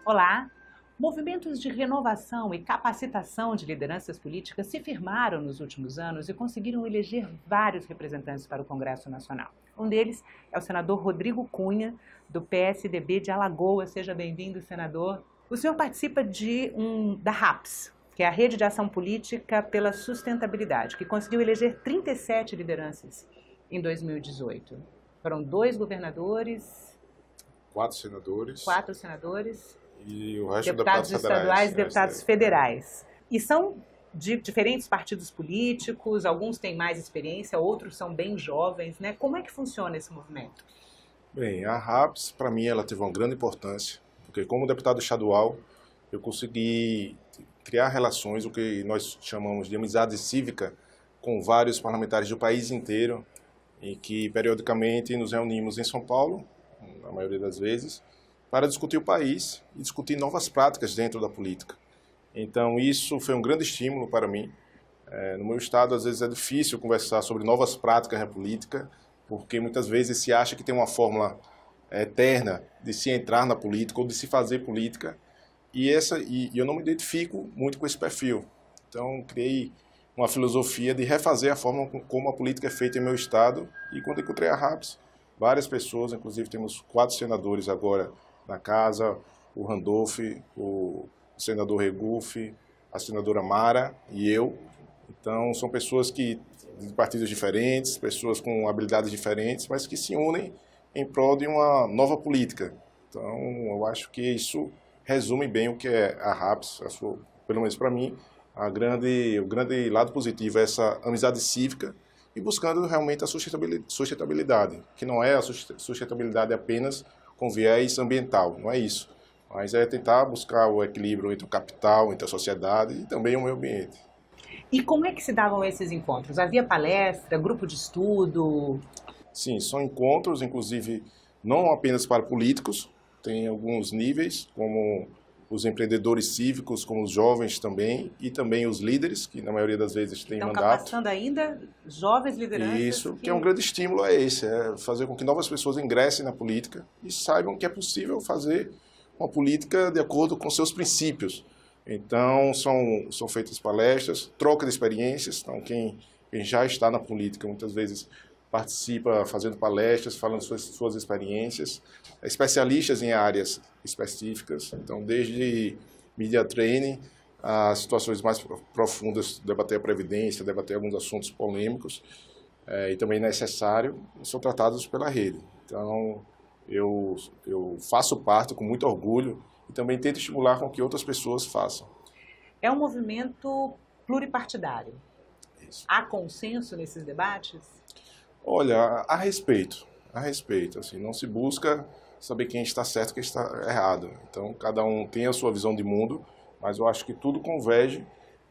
Olá! Movimentos de renovação e capacitação de lideranças políticas se firmaram nos últimos anos e conseguiram eleger vários representantes para o Congresso Nacional. Um deles é o senador Rodrigo Cunha, do PSDB de Alagoas. Seja bem-vindo, senador. O senhor participa da RAPS, que é a Rede de Ação Política pela Sustentabilidade, que conseguiu eleger 37 lideranças em 2018. Foram 2 governadores... 4 senadores... E o resto deputados estaduais e deputados federais. E são de diferentes partidos políticos, alguns têm mais experiência, outros são bem jovens, né? Como é que funciona esse movimento? Bem, a RAPS, para mim, ela teve uma grande importância, porque como deputado estadual, eu consegui criar relações, o que nós chamamos de amizade cívica, com vários parlamentares do país inteiro, e que periodicamente nos reunimos em São Paulo, na maioria das vezes, para discutir o país e discutir novas práticas dentro da política. Então, isso foi um grande estímulo para mim. No meu estado, às vezes, é difícil conversar sobre novas práticas na política, porque muitas vezes se acha que tem uma fórmula eterna de se entrar na política ou de se fazer política, e eu não me identifico muito com esse perfil. Então, criei uma filosofia de refazer a forma como a política é feita em meu estado, e quando encontrei a RAPS, várias pessoas, inclusive temos 4 senadores agora na casa, o Randolph, o senador Regufe, a senadora Mara e eu. Então, são pessoas de partidos diferentes, pessoas com habilidades diferentes, mas que se unem em prol de uma nova política. Então, eu acho que isso resume bem o que é a RAPS, pelo menos para mim. O grande lado positivo é essa amizade cívica e buscando realmente a sustentabilidade, que não é a sustentabilidade apenas com viés ambiental, não é isso. Mas é tentar buscar o equilíbrio entre o capital, entre a sociedade e também o meio ambiente. E como é que se davam esses encontros? Havia palestra, grupo de estudo? Sim, são encontros, inclusive, não apenas para políticos, tem alguns níveis, como os empreendedores cívicos, como os jovens também, e também os líderes, que na maioria das vezes têm mandato. Estão capacitando ainda jovens lideranças? Isso, que é um grande estímulo é fazer com que novas pessoas ingressem na política e saibam que é possível fazer uma política de acordo com seus princípios. Então, são feitas palestras, troca de experiências, então quem já está na política muitas vezes participa fazendo palestras, falando suas experiências, especialistas em áreas específicas, então desde media training, as situações mais profundas, debater a previdência, debater alguns assuntos polêmicos e também necessário, são tratados pela rede. Então, eu faço parte com muito orgulho e também tento estimular com que outras pessoas façam. É um movimento pluripartidário. Isso. Há consenso nesses debates? Olha, a respeito, assim, não se busca saber quem está certo e quem está errado. Então, cada um tem a sua visão de mundo, mas eu acho que tudo converge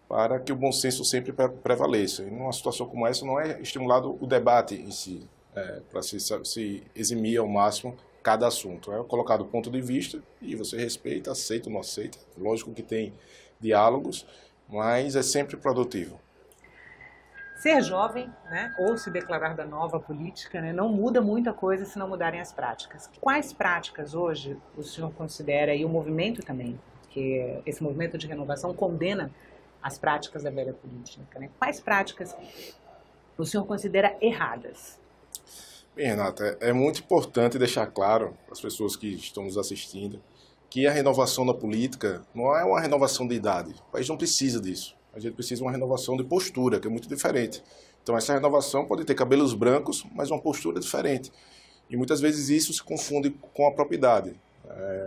para que o bom senso sempre prevaleça. E numa situação como essa não é estimulado o debate em si, para se eximir ao máximo cada assunto. É colocado o ponto de vista e você respeita, aceita ou não aceita. Lógico que tem diálogos, mas é sempre produtivo. Ser jovem, né, ou se declarar da nova política, né, não muda muita coisa se não mudarem as práticas. Quais práticas hoje o senhor considera, e o movimento também, que esse movimento de renovação condena as práticas da velha política, né? Quais práticas o senhor considera erradas? Bem, Renata, é muito importante deixar claro para as pessoas que estão nos assistindo que a renovação da política não é uma renovação de idade. O país não precisa disso. A gente precisa de uma renovação de postura, que é muito diferente. Então, essa renovação pode ter cabelos brancos, mas uma postura diferente. E muitas vezes isso se confunde com a própria idade.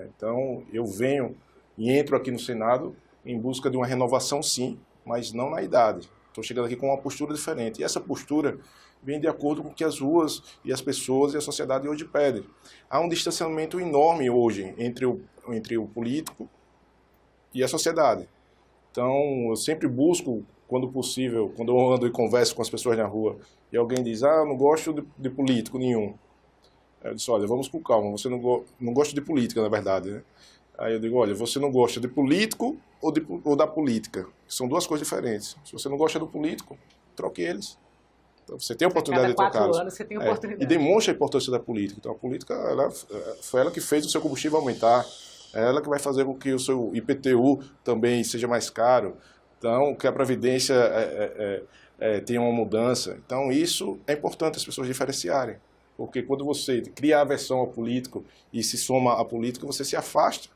Então, eu venho e entro aqui no Senado em busca de uma renovação, sim, mas não na idade. Estou chegando aqui com uma postura diferente. E essa postura vem de acordo com o que as ruas e as pessoas e a sociedade hoje pedem. Há um distanciamento enorme hoje entre o político e a sociedade. Então, eu sempre busco, quando possível, quando eu ando e converso com as pessoas na rua, e alguém diz, eu não gosto de político nenhum. Eu disse, olha, vamos com calma, você não gosta de política, na verdade, né? Aí eu digo, olha, você não gosta de político ou da política? São 2 coisas diferentes. Se você não gosta do político, troque eles. Então, você tem a oportunidade de trocá-los. Cada 4 anos você tem a oportunidade. E demonstra a importância da política. Então, a política foi ela que fez o seu combustível aumentar, É ela que vai fazer com que o seu IPTU também seja mais caro, então, que a Previdência tenha uma mudança. Então, isso é importante as pessoas diferenciarem, porque quando você cria aversão ao político e se soma à política, você se afasta.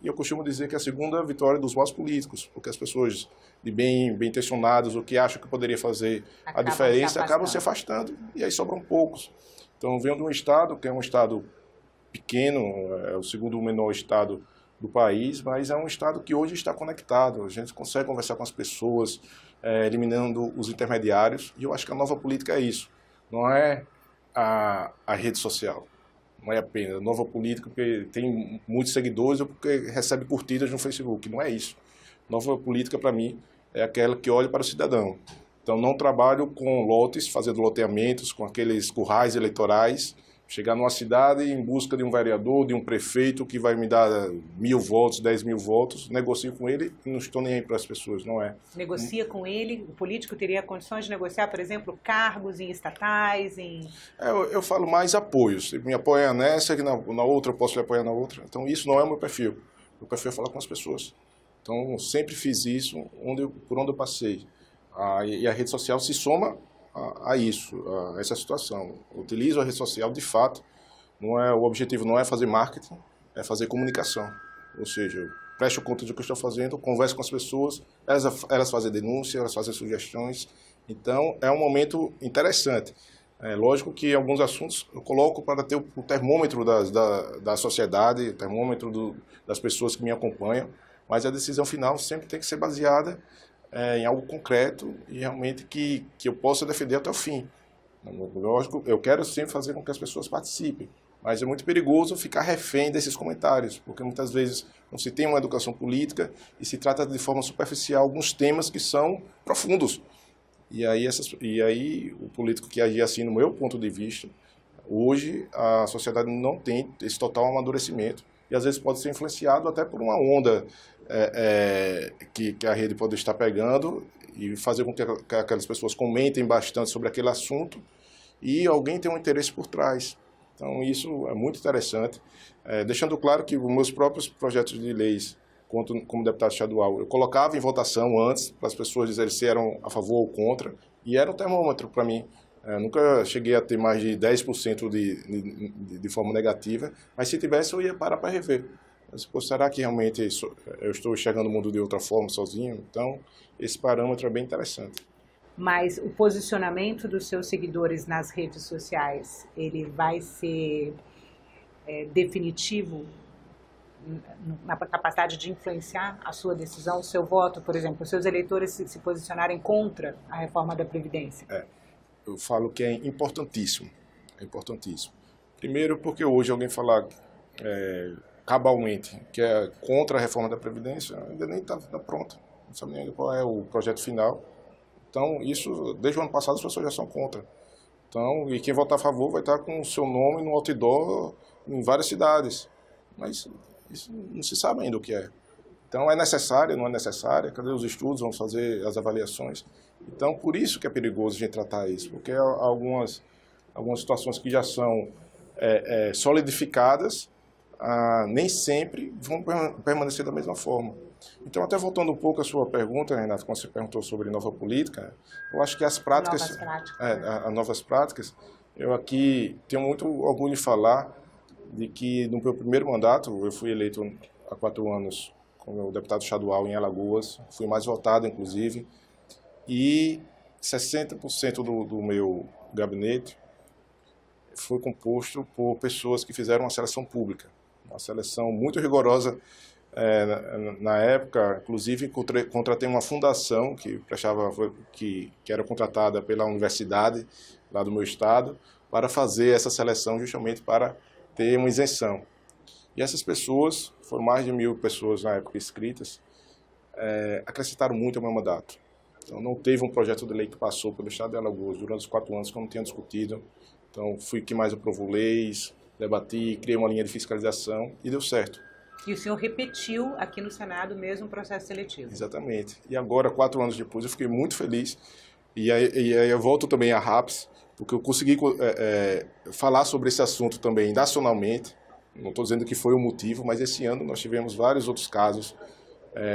E eu costumo dizer que é a segunda vitória dos maus políticos, porque as pessoas de bem intencionadas, ou que acham que poderia fazer a diferença, acabam se afastando, e aí sobram poucos. Então, eu venho de um estado, que é um estado pequeno, é o segundo menor estado do país, mas é um estado que hoje está conectado, a gente consegue conversar com as pessoas, eliminando os intermediários, e eu acho que a nova política é isso, não é a rede social. Não é apenas nova política porque tem muitos seguidores ou porque recebe curtidas no Facebook. Não é isso. Nova política, para mim, é aquela que olha para o cidadão. Então, não trabalho com lotes, fazendo loteamentos, com aqueles currais eleitorais, chegar numa cidade em busca de um vereador, de um prefeito que vai me dar 1.000 votos, 10.000 votos, negocio com ele e não estou nem aí para as pessoas, não é. Negocia com ele, o político teria condições de negociar, por exemplo, cargos em estatais, em... Eu falo mais apoios. Você me apoia nessa, que na outra eu posso lhe apoiar na outra. Então, isso não é o meu perfil. Meu perfil é falar com as pessoas. Então, sempre fiz isso por onde eu passei. E a rede social se soma a isso, a essa situação. Eu utilizo a rede social de fato, o objetivo não é fazer marketing, é fazer comunicação. Ou seja, eu presto conta do que eu estou fazendo, converso com as pessoas, elas fazem denúncia, elas fazem sugestões. Então, é um momento interessante. É lógico que alguns assuntos eu coloco para ter o termômetro da sociedade, o termômetro das pessoas que me acompanham, mas a decisão final sempre tem que ser baseada em algo concreto e realmente que eu possa defender até o fim. Lógico, eu quero sempre fazer com que as pessoas participem, mas é muito perigoso ficar refém desses comentários, porque muitas vezes não se tem uma educação política e se trata de forma superficial alguns temas que são profundos. E aí o político que agir assim, no meu ponto de vista, hoje a sociedade não tem esse total amadurecimento e às vezes pode ser influenciado até por uma onda que a rede pode estar pegando e fazer com que aquelas pessoas comentem bastante sobre aquele assunto e alguém tem um interesse por trás. Então isso é muito interessante, deixando claro que os meus próprios projetos de leis, como deputado estadual, eu colocava em votação antes, para as pessoas dizerem se eram a favor ou contra, e era um termômetro para mim. Nunca cheguei a ter mais de 10% de forma negativa, mas se tivesse eu ia parar para rever. Mas, será que realmente eu estou enxergando o mundo de outra forma sozinho? Então, esse parâmetro é bem interessante. Mas o posicionamento dos seus seguidores nas redes sociais, ele vai ser definitivo na capacidade de influenciar a sua decisão, o seu voto, por exemplo, os seus eleitores se posicionarem contra a reforma da Previdência? Eu falo que é importantíssimo. É importantíssimo. Primeiro porque hoje alguém falar cabalmente que é contra a reforma da Previdência, ainda nem está pronta. Não sabe nem qual é o projeto final. Então, isso, desde o ano passado, as pessoas já são contra. Então, e quem votar a favor vai estar com o seu nome no outdoor em várias cidades. Mas isso não se sabe ainda o que é. Então, é necessária, não é necessária? Cadê os estudos? Vamos fazer as avaliações. Então, por isso que é perigoso a gente tratar isso, porque algumas situações que já são solidificadas, nem sempre vão permanecer da mesma forma. Então, até voltando um pouco à sua pergunta, Renato, quando você perguntou sobre nova política, eu acho que as práticas... Novas práticas. Eu aqui tenho muito orgulho de falar de que no meu primeiro mandato, eu fui eleito há 4 anos como deputado estadual em Alagoas, fui mais votado, inclusive, e 60% do meu gabinete foi composto por pessoas que fizeram uma seleção pública. Uma seleção muito rigorosa na época, inclusive contratei uma fundação que era contratada pela universidade lá do meu estado para fazer essa seleção justamente para ter uma isenção. E essas pessoas, foram mais de 1.000 pessoas na época inscritas, acrescentaram muito ao meu mandato. Então não teve um projeto de lei que passou pelo estado de Alagoas durante os 4 anos que eu não tinha discutido. Então fui que mais aprovou leis, debati, criei uma linha de fiscalização e deu certo. E o senhor repetiu aqui no Senado mesmo o processo seletivo. Exatamente. E agora, 4 anos depois, eu fiquei muito feliz. E aí eu volto também à RAPS, porque eu consegui falar sobre esse assunto também nacionalmente. não estou dizendo que foi o motivo, mas esse ano nós tivemos vários outros casos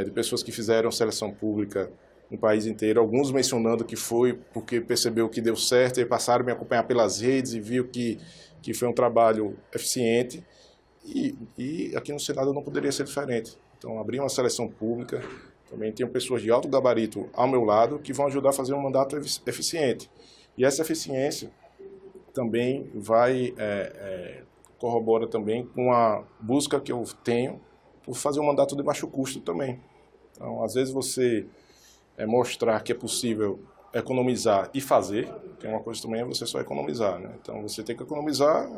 de pessoas que fizeram seleção pública no país inteiro, alguns mencionando que foi porque percebeu que deu certo e passaram a me acompanhar pelas redes e viu que foi um trabalho eficiente e aqui no Senado não poderia ser diferente. Então, abri uma seleção pública, também tenho pessoas de alto gabarito ao meu lado que vão ajudar a fazer um mandato eficiente. E essa eficiência também corrobora também com a busca que eu tenho por fazer um mandato de baixo custo também. Então, às vezes você mostrar que é possível economizar e fazer, que é uma coisa também é você só economizar, né? Então você tem que economizar,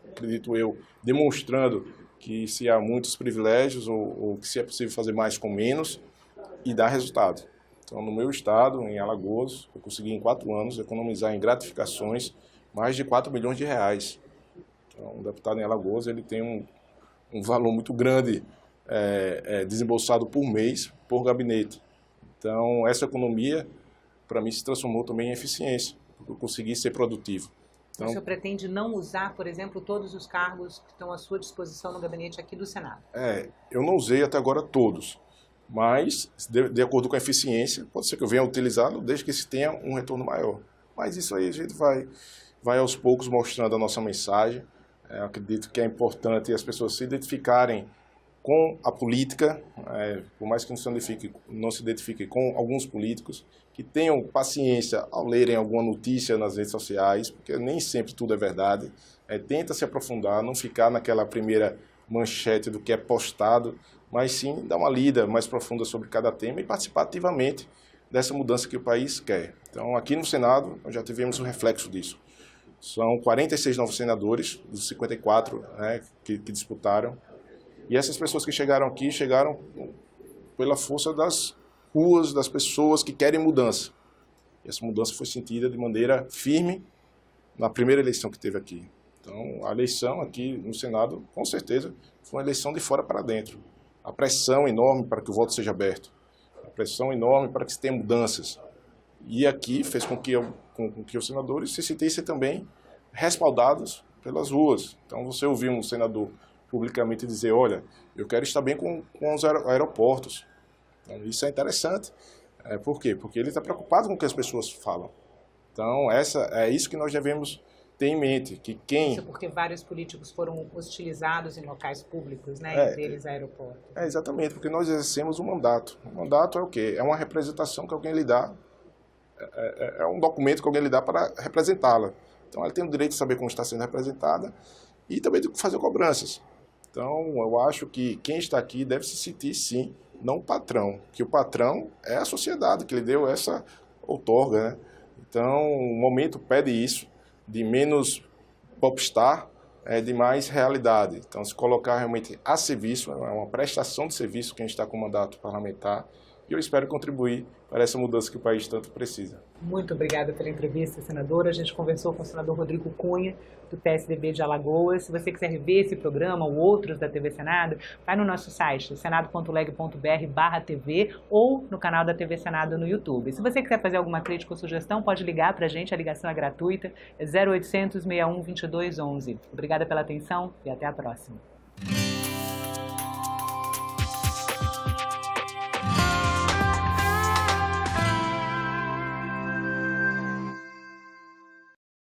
acredito eu, demonstrando que se há muitos privilégios ou que se é possível fazer mais com menos e dar resultado. Então no meu estado, em Alagoas, eu consegui em 4 anos economizar em gratificações mais de 4 milhões de reais. Então um deputado em Alagoas ele tem um valor muito grande desembolsado por mês por gabinete. Então, essa economia, para mim, se transformou também em eficiência, porque eu consegui ser produtivo. Então, o senhor pretende não usar, por exemplo, todos os cargos que estão à sua disposição no gabinete aqui do Senado? Eu não usei até agora todos, mas, de acordo com a eficiência, pode ser que eu venha utilizá-lo desde que se tenha um retorno maior. Mas isso aí a gente vai aos poucos mostrando a nossa mensagem. Eu acredito que é importante as pessoas se identificarem com a política, por mais que não se identifique com alguns políticos, que tenham paciência ao lerem alguma notícia nas redes sociais, porque nem sempre tudo é verdade. Tenta se aprofundar, não ficar naquela primeira manchete do que é postado, mas sim dar uma lida mais profunda sobre cada tema e participar ativamente dessa mudança que o país quer. Então, aqui no Senado, nós já tivemos um reflexo disso. São 46 novos senadores, dos 54 que disputaram. E essas pessoas que chegaram aqui, chegaram pela força das ruas, das pessoas que querem mudança. E essa mudança foi sentida de maneira firme na primeira eleição que teve aqui. Então, a eleição aqui no Senado, com certeza, foi uma eleição de fora para dentro. A pressão enorme para que o voto seja aberto. A pressão enorme para que se tenha mudanças. E aqui fez com que os senadores se sentissem também respaldados pelas ruas. Então, você ouviu um senador publicamente dizer, olha, eu quero estar bem com os aeroportos. Então, isso é interessante. Por quê? Porque ele está preocupado com o que as pessoas falam. Então, é isso que nós devemos ter em mente. Que quem... Isso porque vários políticos foram hostilizados em locais públicos, né? Entre eles aeroportos. Exatamente, porque nós exercemos um mandato. O mandato é o quê? É uma representação que alguém lhe dá, é um documento que alguém lhe dá para representá-la. Então, ela tem o direito de saber como está sendo representada e também de fazer cobranças. Então, eu acho que quem está aqui deve se sentir, sim, não o patrão, que o patrão é a sociedade que lhe deu essa outorga, né? Então, o momento pede isso, de menos popstar, de mais realidade. Então, se colocar realmente a serviço, é uma prestação de serviço que a gente está com o mandato parlamentar, e eu espero contribuir para essa mudança que o país tanto precisa. Muito obrigada pela entrevista, senadora. A gente conversou com o senador Rodrigo Cunha, do PSDB de Alagoas. Se você quiser ver esse programa ou outros da TV Senado, vai no nosso site, senado.leg.br/TV ou no canal da TV Senado no YouTube. Se você quiser fazer alguma crítica ou sugestão, pode ligar para a gente, a ligação é gratuita, é 0800 61 22 11. Obrigada pela atenção e até a próxima.